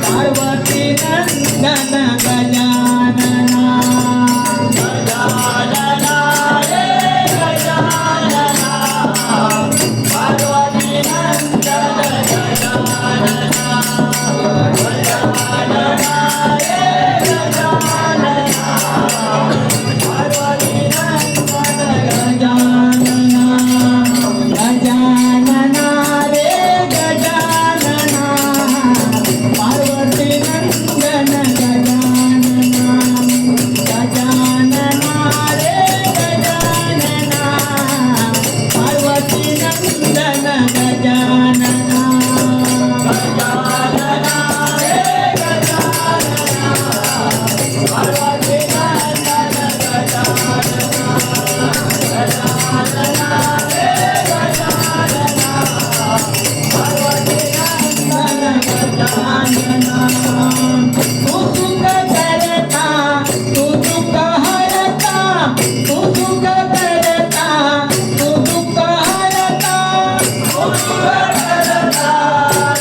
पार्वती नंदन गजानना गजानना रे गजानना पार्वती नंदन गजानना गजानना रे गजानना पार्वती नंदन गजानना गजानना रे गजानना पार्वती नंदन गजानना गजानना रे गजानना पार्वती नंदन गजानना गजानना रे गजानना पार्वती नंदन गजानना गजानना रे गजानना पार्वती नंदन गजानना तू सुख करता तू दुःख हरता तू सुख करता तू दुःख हरता तू सुख करता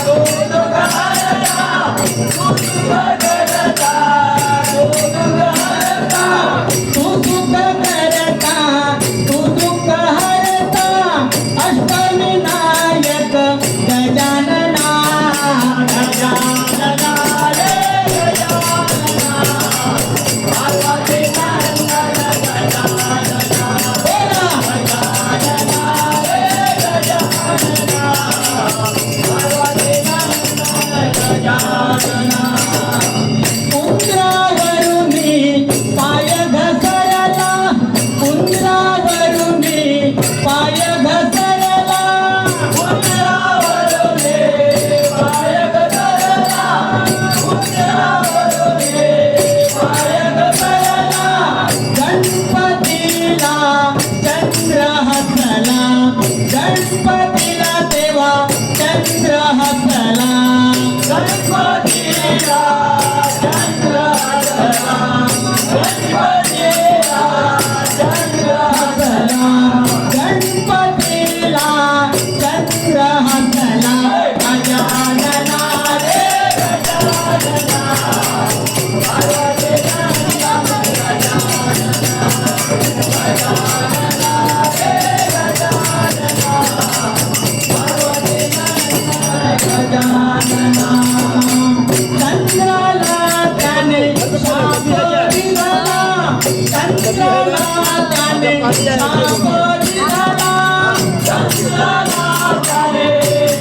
तू दुःख हरता तू सुख करता तू दुःख हरता तू सुख करता तू दुःख हरता अष्टविनायक गजानना गजानना रे गजानना पार्वती नंदन गजानना बोला गजानना रे गजानना पार्वती नंदन गजानना उंदरावरुनी पाय घसरला उंदरावरुनी पाय घसरला उंदरावरुनी पाय घसरला उंदरावरुनी पाय घसरला गणपतीला चंद्र हसला गणपतीला तेव्हा चंद्र हसला गणपतीला चंद्र हसला गणपतीला चंद्र हसला गणपतीला चंद्र हसला गजानना रे गजानना पार्वती नंदन गजानना गजानना रे गजानना पार्वती नंदन गजानना चंद्राला त्याने शाप दिला चंद्राला त्याने शाप दिला चंद्राला त्याने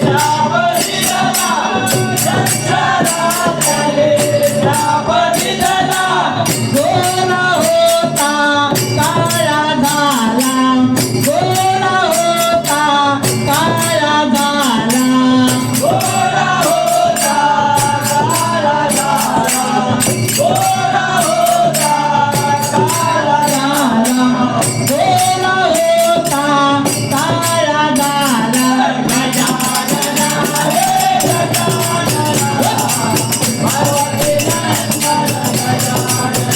शाप दिला चंद्राला त्याने शाप दिला गोरा होता काळा झाला गोरा होता काळा झाला गोरा होता काळा झाला गोरा होता काळा झाला गोरा होता काळा झाला गजानना रे गजानना पार्वती नंदन गजानना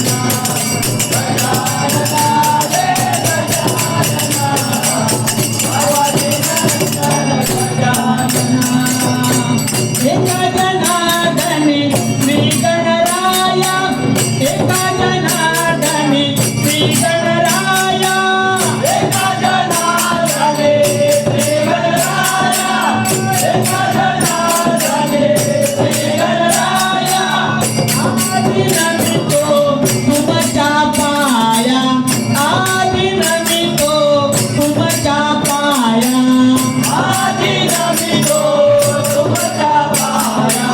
गजानना रे गजानना पार्वती नंदन गजानना एका जनार्दनी श्री गणराया एका जनार्दनी श्री गणराया एका जनार्दनी श्री गणराया एका जनार्दनी श्री गणराया आदि नमितो तुमच्या पाया आदि नमितो तुमच्या पाया आदि नमितो तुमच्या पाया